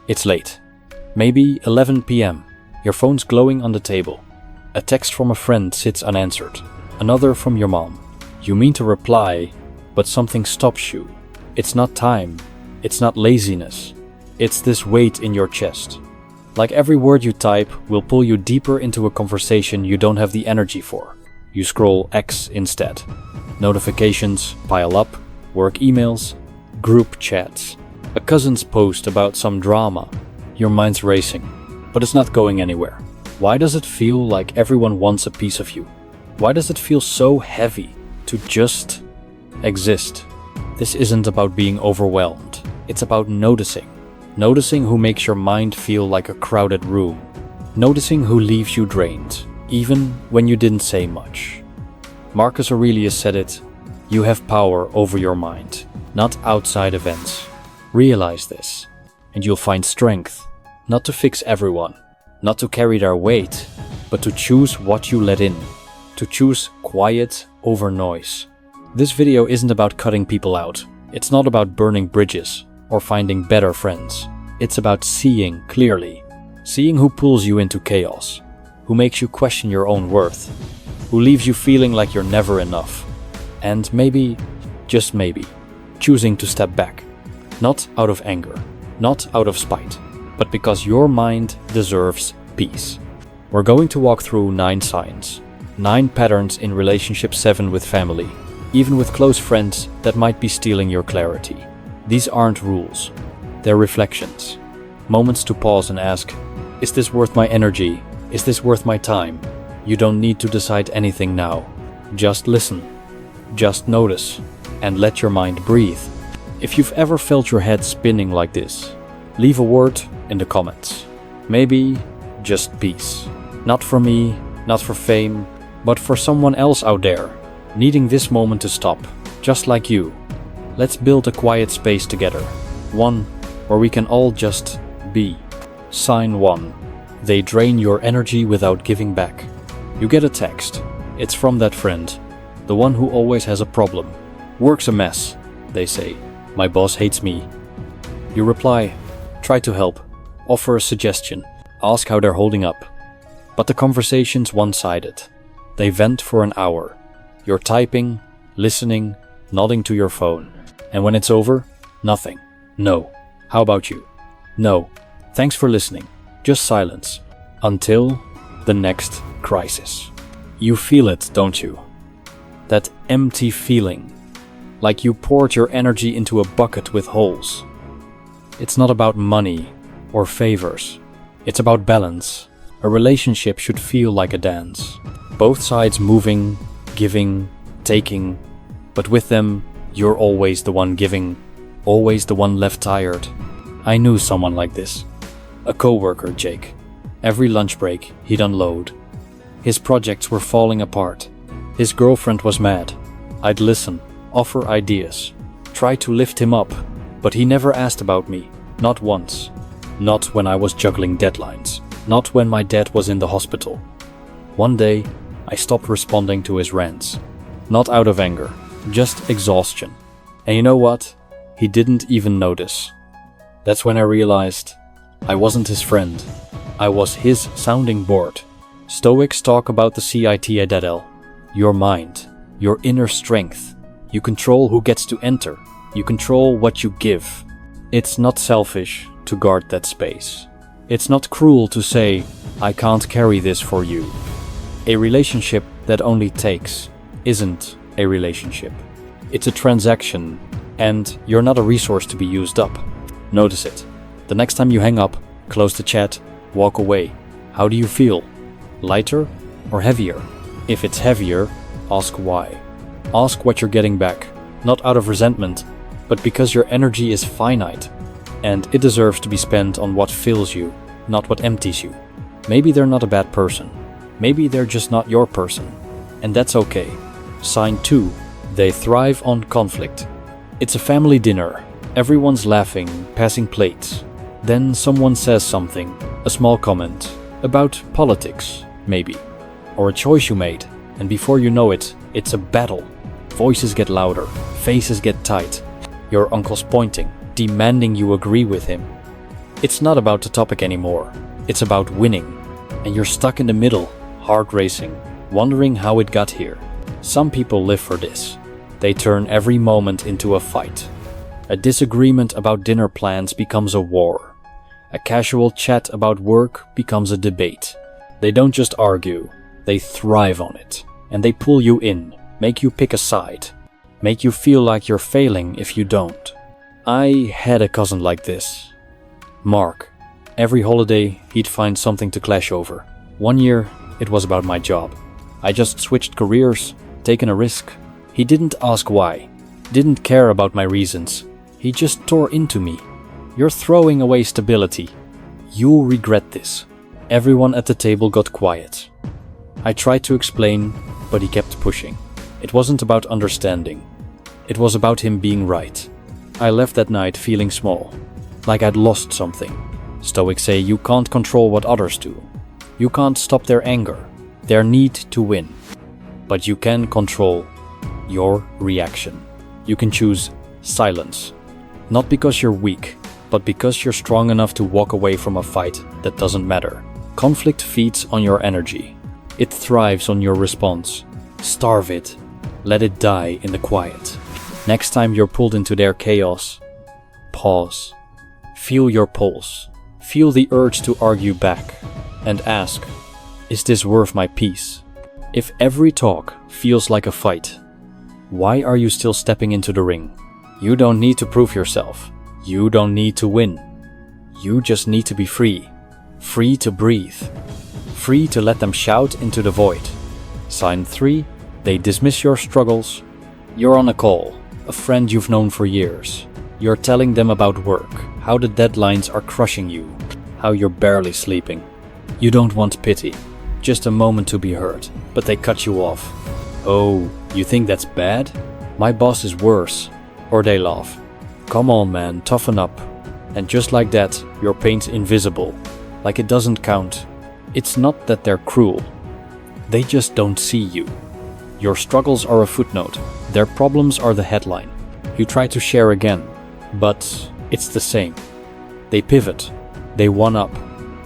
It's late. Maybe 11 p.m. Your phone's glowing on the table. A text from a friend sits unanswered. Another from your mom. You mean to reply, but something stops you. It's not time. It's not laziness. It's this weight in your chest. Like every word you type will pull you deeper into a conversation you don't have the energy for. You scroll X instead. Notifications pile up, work emails, group chats, a cousin's post about some drama. Your mind's racing, but it's not going anywhere. Why does it feel like everyone wants a piece of you? Why does it feel so heavy to just exist? This isn't about being overwhelmed. It's about noticing. Noticing who makes your mind feel like a crowded room. Noticing who leaves you drained, even when you didn't say much. Marcus Aurelius said it, you have power over your mind, not outside events. Realize this, and you'll find strength, not to fix everyone, not to carry their weight, but to choose what you let in, to choose quiet over noise. This video isn't about cutting people out. It's not about burning bridges or finding better friends. It's about seeing clearly, seeing who pulls you into chaos, who makes you question your own worth, who leaves you feeling like you're never enough, and maybe, just maybe, choosing to step back, not out of anger, not out of spite, but because your mind deserves peace. We're going to walk through 9 signs, 9 patterns in relationship 7 with family, even with close friends that might be stealing your clarity. These aren't rules, they're reflections. Moments to pause and ask, is this worth my energy? Is this worth my time? You don't need to decide anything now. Just listen, just notice, and let your mind breathe. If you've ever felt your head spinning like this, leave a word in the comments. Maybe just peace. Not for me, not for fame, but for someone else out there, needing this moment to stop, just like you. Let's build a quiet space together, one where we can all just be. Sign 1. They drain your energy without giving back. You get a text. It's from that friend, the one who always has a problem. Work's a mess, they say. My boss hates me. You reply, try to help, offer a suggestion, ask how they're holding up. But the conversation's one-sided. They vent for an hour. You're typing, listening, nodding to your phone. And when it's over, nothing. No. How about you? No. Thanks for listening. Just silence. Until the next crisis. You feel it, don't you? That empty feeling. Like you poured your energy into a bucket with holes. It's not about money or favors. It's about balance. A relationship should feel like a dance. Both sides moving, giving, taking. But with them, you're always the one giving, always the one left tired. I knew someone like this. A coworker, Jake. Every lunch break, he'd unload. His projects were falling apart. His girlfriend was mad. I'd listen, offer ideas, try to lift him up, but he never asked about me, not once. Not when I was juggling deadlines, not when my dad was in the hospital. One day, I stopped responding to his rants. Not out of anger, just exhaustion. And you know what? He didn't even notice. That's when I realized I wasn't his friend. I was his sounding board. Stoics talk about the citadel, your mind, your inner strength. You control who gets to enter. You control what you give. It's not selfish to guard that space. It's not cruel to say, I can't carry this for you. A relationship that only takes isn't a relationship. It's a transaction, and you're not a resource to be used up. Notice it. The next time you hang up, close the chat, walk away. How do you feel? Lighter or heavier? If it's heavier, ask why. Ask what you're getting back, not out of resentment, but because your energy is finite, and it deserves to be spent on what fills you, not what empties you. Maybe they're not a bad person. Maybe they're just not your person, and that's okay. Sign 2. They thrive on conflict. It's a family dinner. Everyone's laughing, passing plates. Then someone says something, a small comment, about politics, maybe. Or a choice you made, and before you know it, it's a battle. Voices get louder, faces get tight. Your uncle's pointing, demanding you agree with him. It's not about the topic anymore. It's about winning. And you're stuck in the middle, heart racing, wondering how it got here. Some people live for this. They turn every moment into a fight. A disagreement about dinner plans becomes a war. A casual chat about work becomes a debate. They don't just argue, they thrive on it. And they pull you in, make you pick a side, make you feel like you're failing if you don't. I had a cousin like this. Mark. Every holiday, he'd find something to clash over. One year, it was about my job. I just switched careers, taken a risk. He didn't ask why, didn't care about my reasons. He just tore into me. You're throwing away stability. You'll regret this. Everyone at the table got quiet. I tried to explain, but he kept pushing. It wasn't about understanding. It was about him being right. I left that night feeling small, like I'd lost something. Stoics say you can't control what others do. You can't stop their anger, their need to win. But you can control your reaction. You can choose silence. Not because you're weak, but because you're strong enough to walk away from a fight that doesn't matter. Conflict feeds on your energy. It thrives on your response. Starve it. Let it die in the quiet. Next time you're pulled into their chaos, pause. Feel your pulse. Feel the urge to argue back. And ask, is this worth my peace? If every talk feels like a fight, why are you still stepping into the ring? You don't need to prove yourself. You don't need to win. You just need to be free. Free to breathe. Free to let them shout into the void. Sign 3. They dismiss your struggles. You're on a call. A friend you've known for years. You're telling them about work. How the deadlines are crushing you. How you're barely sleeping. You don't want pity. Just a moment to be heard. But they cut you off. Oh, you think that's bad? My boss is worse. Or they laugh. Come on man, toughen up. And just like that, your pain's invisible. Like it doesn't count. It's not that they're cruel. They just don't see you. Your struggles are a footnote. Their problems are the headline. You try to share again, but it's the same. They pivot. They one up.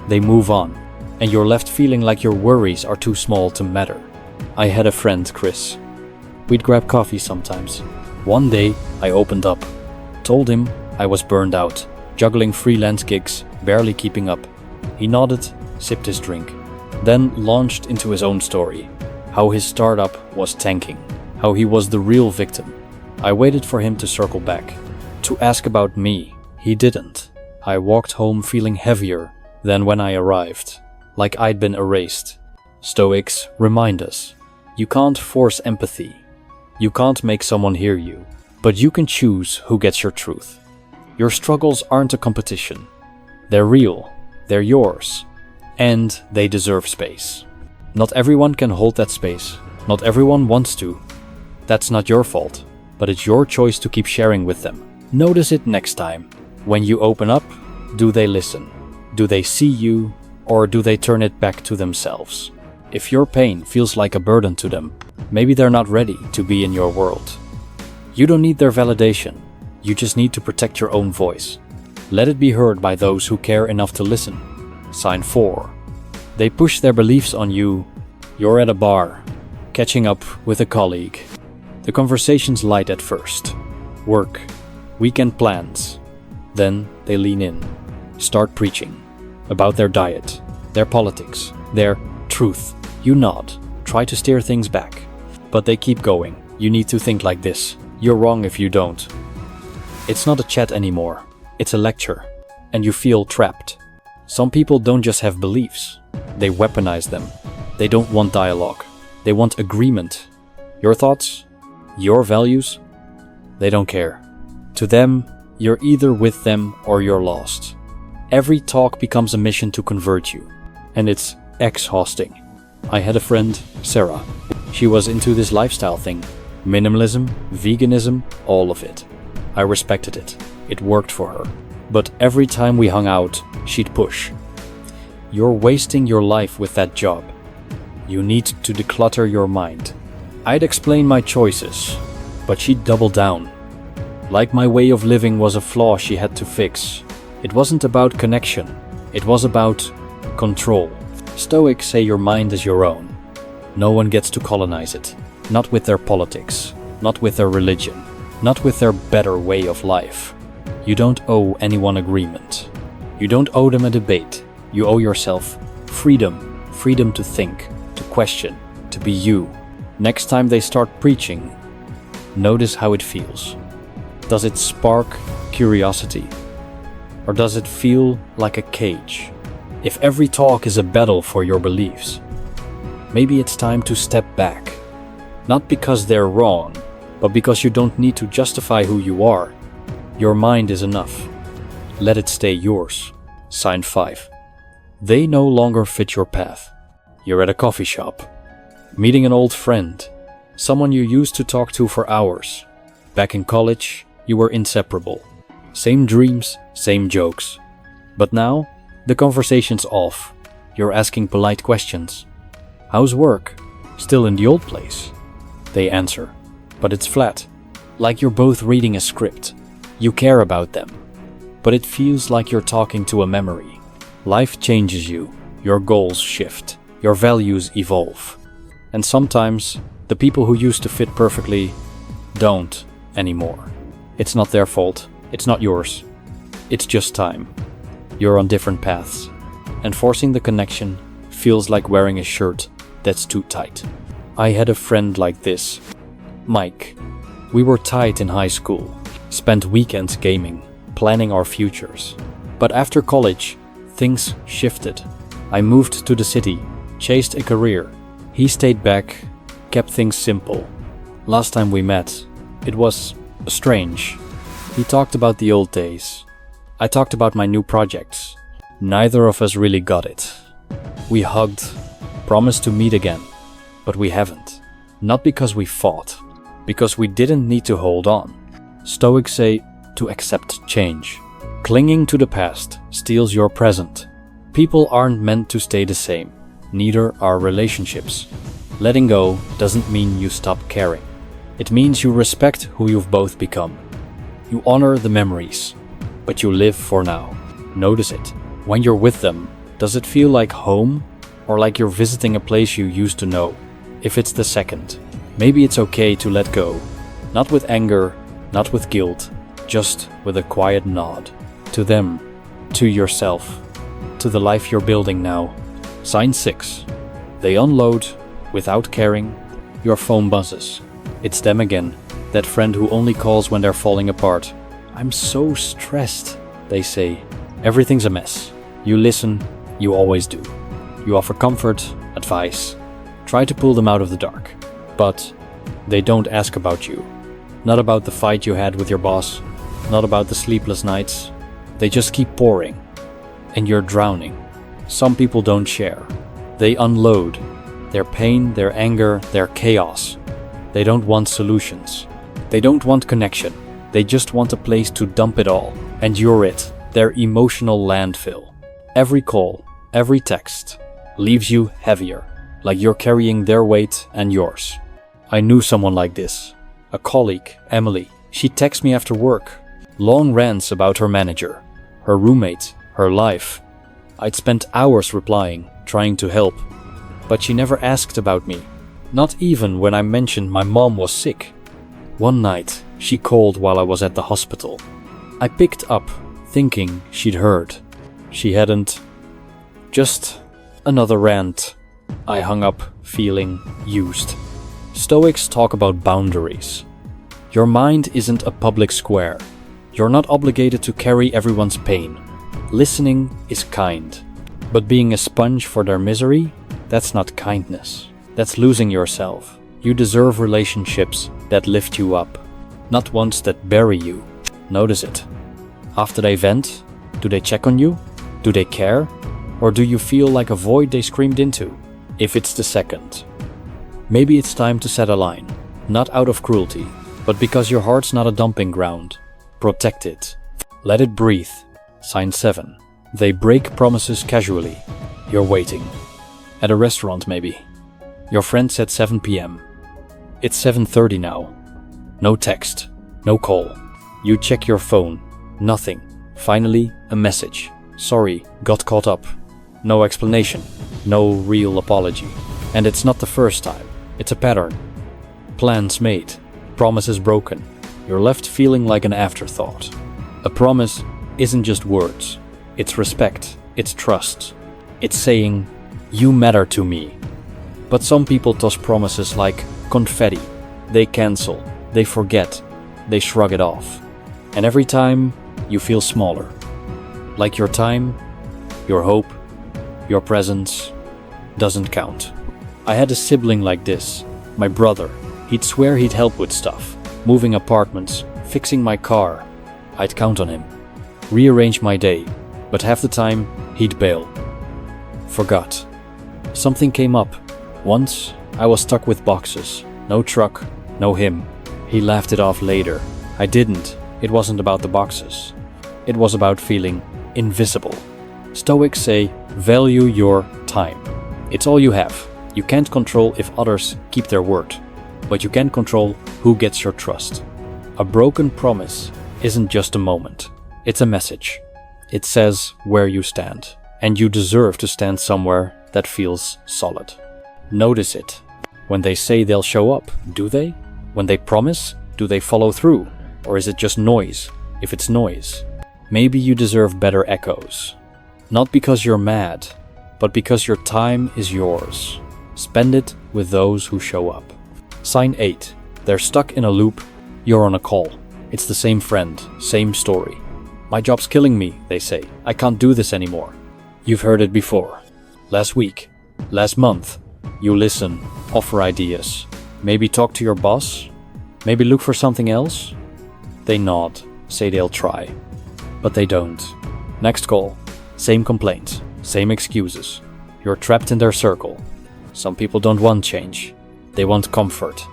They move on. And you're left feeling like your worries are too small to matter. I had a friend, Chris. We'd grab coffee sometimes. One day, I opened up. Told him I was burned out, juggling freelance gigs, barely keeping up. He nodded, sipped his drink, then launched into his own story. How his startup was tanking, how he was the real victim. I waited for him to circle back, to ask about me. He didn't. I walked home feeling heavier than when I arrived, like I'd been erased. Stoics remind us, you can't force empathy. You can't make someone hear you. But you can choose who gets your truth. Your struggles aren't a competition. They're real, they're yours, and they deserve space. Not everyone can hold that space. Not everyone wants to. That's not your fault, but it's your choice to keep sharing with them. Notice it next time. When you open up, do they listen? Do they see you, or do they turn it back to themselves? If your pain feels like a burden to them, maybe they're not ready to be in your world. You don't need their validation. You just need to protect your own voice. Let it be heard by those who care enough to listen. Sign 4. They push their beliefs on you. You're at a bar, catching up with a colleague. The conversation's light at first. Work, weekend plans. Then they lean in, start preaching about their diet, their politics, their truth. You nod, try to steer things back. But they keep going. You need to think like this. You're wrong if you don't. It's not a chat anymore. It's a lecture. And you feel trapped. Some people don't just have beliefs. They weaponize them. They don't want dialogue. They want agreement. Your thoughts? Your values? They don't care. To them, you're either with them or you're lost. Every talk becomes a mission to convert you. And it's exhausting. I had a friend, Sarah. She was into this lifestyle thing. Minimalism, veganism, all of it. I respected it. It worked for her. But every time we hung out, she'd push. You're wasting your life with that job. You need to declutter your mind. I'd explain my choices, but she'd double down. Like my way of living was a flaw she had to fix. It wasn't about connection. It was about control. Stoics say your mind is your own. No one gets to colonize it. Not with their politics, not with their religion, not with their better way of life. You don't owe anyone agreement. You don't owe them a debate. You owe yourself freedom. Freedom to think, to question, to be you. Next time they start preaching, notice how it feels. Does it spark curiosity? Or does it feel like a cage? If every talk is a battle for your beliefs, maybe it's time to step back. Not because they're wrong, but because you don't need to justify who you are. Your mind is enough. Let it stay yours. Sign 5. They no longer fit your path. You're at a coffee shop, meeting an old friend, someone you used to talk to for hours. Back in college, you were inseparable. Same dreams, same jokes. But now, the conversation's off. You're asking polite questions. How's work? Still in the old place? They answer, but it's flat. Like you're both reading a script. You care about them, but it feels like you're talking to a memory. Life changes you. Your goals shift. Your values evolve. And sometimes, the people who used to fit perfectly don't anymore. It's not their fault. It's not yours. It's just time. You're on different paths, and forcing the connection feels like wearing a shirt that's too tight. I had a friend like this, Mike. We were tight in high school, spent weekends gaming, planning our futures. But after college, things shifted. I moved to the city, chased a career. He stayed back, kept things simple. Last time we met, it was strange. He talked about the old days. I talked about my new projects. Neither of us really got it. We hugged, promised to meet again, but we haven't. Not because we fought, because we didn't need to hold on. Stoics say to accept change. Clinging to the past steals your present. People aren't meant to stay the same. Neither are relationships. Letting go doesn't mean you stop caring. It means you respect who you've both become. You honor the memories, but you live for now. Notice it. When you're with them, does it feel like home or like you're visiting a place you used to know? If it's the second, maybe it's okay to let go. Not with anger, not with guilt, just with a quiet nod. To them, to yourself, to the life you're building now. Sign 6. They unload without caring. Your phone buzzes. It's them again. That friend who only calls when they're falling apart. I'm so stressed, they say. Everything's a mess. You listen, you always do. You offer comfort, advice. Try to pull them out of the dark. But they don't ask about you. Not about the fight you had with your boss. Not about the sleepless nights. They just keep pouring. And you're drowning. Some people don't share. They unload. Their pain, their anger, their chaos. They don't want solutions. They don't want connection. They just want a place to dump it all. And you're it, their emotional landfill. Every call, every text leaves you heavier, like you're carrying their weight and yours. I knew someone like this. A colleague, Emily. She texts me after work. Long rants about her manager, her roommate, her life. I'd spent hours replying, trying to help. But she never asked about me. Not even when I mentioned my mom was sick. One night, she called while I was at the hospital. I picked up, thinking she'd heard. She hadn't. Just another rant. I hung up, feeling used. Stoics talk about boundaries. Your mind isn't a public square. You're not obligated to carry everyone's pain. Listening is kind. But being a sponge for their misery, that's not kindness. That's losing yourself. You deserve relationships that lift you up, not ones that bury you. Notice it. After they vent, do they check on you? Do they care? Or do you feel like a void they screamed into? If it's the second, maybe it's time to set a line. Not out of cruelty, but because your heart's not a dumping ground. Protect it. Let it breathe. Sign 7. They break promises casually. You're waiting. At a restaurant maybe. Your friend said 7 p.m. It's 7:30 now. No text. No call. You check your phone. Nothing. Finally, a message. Sorry, got caught up. No explanation. No real apology. And it's not the first time. It's a pattern. Plans made. Promises broken. You're left feeling like an afterthought. A promise isn't just words. It's respect. It's trust. It's saying, you matter to me. But some people toss promises like confetti. They cancel. They forget. They shrug it off. And every time, you feel smaller. Like your time, your hope, your presence doesn't count. I had a sibling like this, my brother. He'd swear he'd help with stuff, moving apartments, fixing my car. I'd count on him, rearrange my day, but half the time he'd bail. Forgot. Something came up. Once I was stuck with boxes. No truck, no him. He laughed it off later. I didn't. It wasn't about the boxes. It was about feeling invisible. Stoics say, value your time. It's all you have. You can't control if others keep their word, but you can control who gets your trust. A broken promise isn't just a moment. It's a message. It says where you stand, and you deserve to stand somewhere that feels solid. Notice it. When they say they'll show up, do they? When they promise, do they follow through? Or is it just noise? If it's noise, maybe you deserve better echoes. Not because you're mad, but because your time is yours. Spend it with those who show up. Sign 8. They're stuck in a loop, you're on a call. It's the same friend, same story. My job's killing me, they say. I can't do this anymore. You've heard it before. Last week, last month. You listen, offer ideas. Maybe talk to your boss. Maybe look for something else. They nod, say they'll try. But they don't. Next call. Same complaint, same excuses. You're trapped in their circle. Some people don't want change. They want comfort.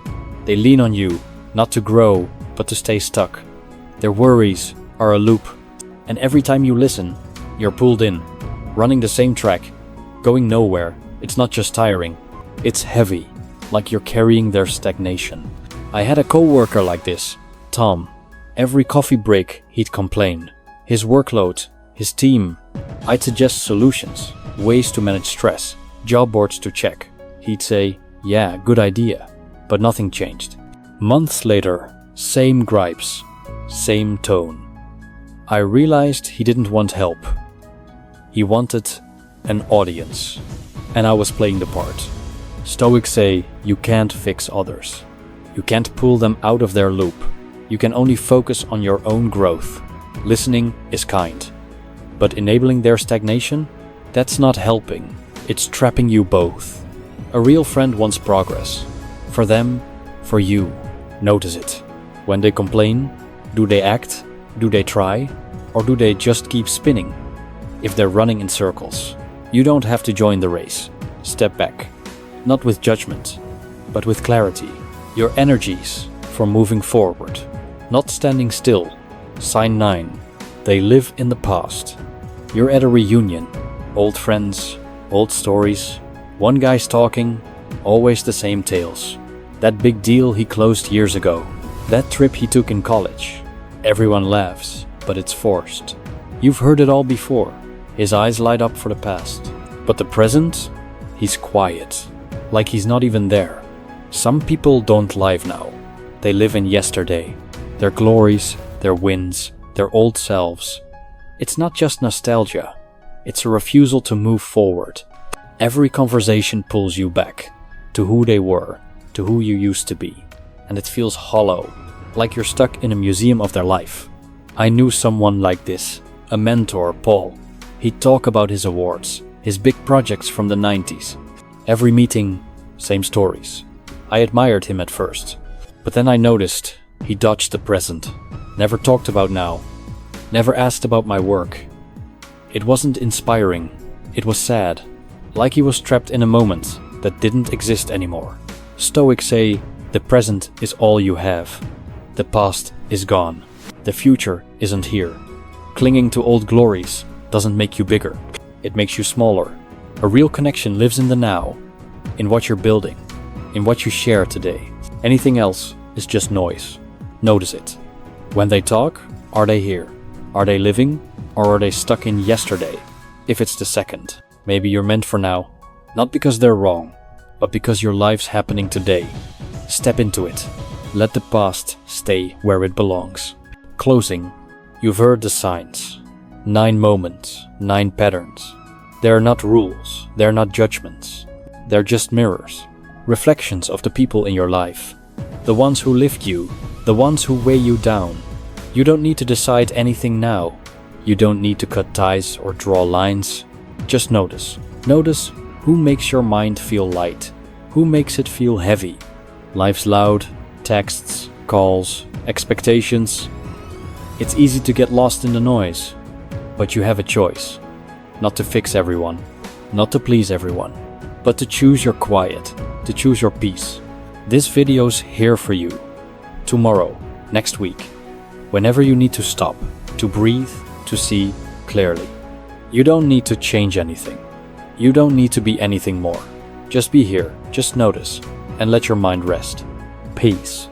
They lean on you, not to grow, but to stay stuck. Their worries are a loop. And every time you listen, you're pulled in, running the same track, going nowhere. It's not just tiring. It's heavy, like you're carrying their stagnation. I had a coworker like this, Tom. Every coffee break, he'd complain. His workload, his team. I'd suggest solutions, ways to manage stress, job boards to check. He'd say, yeah, good idea, but nothing changed. Months later, same gripes, same tone. I realized he didn't want help. He wanted an audience, and I was playing the part. Stoics say you can't fix others. You can't pull them out of their loop. You can only focus on your own growth. Listening is kind. But enabling their stagnation? That's not helping. It's trapping you both. A real friend wants progress. For them, for you. Notice it. When they complain, do they act? Do they try? Or do they just keep spinning? If they're running in circles, you don't have to join the race. Step back. Not with judgment, but with clarity. Your energies for moving forward. Not standing still. Sign 9. They live in the past. You're at a reunion. Old friends, old stories. One guy's talking, always the same tales. That big deal he closed years ago. That trip he took in college. Everyone laughs, but it's forced. You've heard it all before. His eyes light up for the past. But the present? He's quiet. Like he's not even there. Some people don't live now. They live in yesterday. Their glories, their wins, their old selves. It's not just nostalgia. It's a refusal to move forward. Every conversation pulls you back to who they were, to who you used to be. And it feels hollow, like you're stuck in a museum of their life. I knew someone like this, a mentor, Paul. He'd talk about his awards, his big projects from the 90s. Every meeting, same stories. I admired him at first, but then I noticed he dodged the present, never talked about now, never asked about my work. It wasn't inspiring, it was sad, like he was trapped in a moment that didn't exist anymore. Stoics say the present is all you have. The past is gone. The future isn't here. Clinging to old glories doesn't make you bigger. It makes you smaller. A real connection lives in the now, in what you're building, in what you share today. Anything else is just noise. Notice it. When they talk, are they here? Are they living, or are they stuck in yesterday? If it's the second, maybe you're meant for now. Not because they're wrong, but because your life's happening today. Step into it. Let the past stay where it belongs. Closing. You've heard the signs. 9 moments, 9 patterns. They're not rules, they're not judgments. They're just mirrors, reflections of the people in your life. The ones who lift you, the ones who weigh you down. You don't need to decide anything now. You don't need to cut ties or draw lines. Just notice. Notice who makes your mind feel light, who makes it feel heavy. Life's loud, texts, calls, expectations. It's easy to get lost in the noise, but you have a choice. Not to fix everyone, not to please everyone, but to choose your quiet, to choose your peace. This video's here for you. Tomorrow, next week, whenever you need to stop, to breathe, to see clearly. You don't need to change anything. You don't need to be anything more. Just be here, just notice, and let your mind rest. Peace.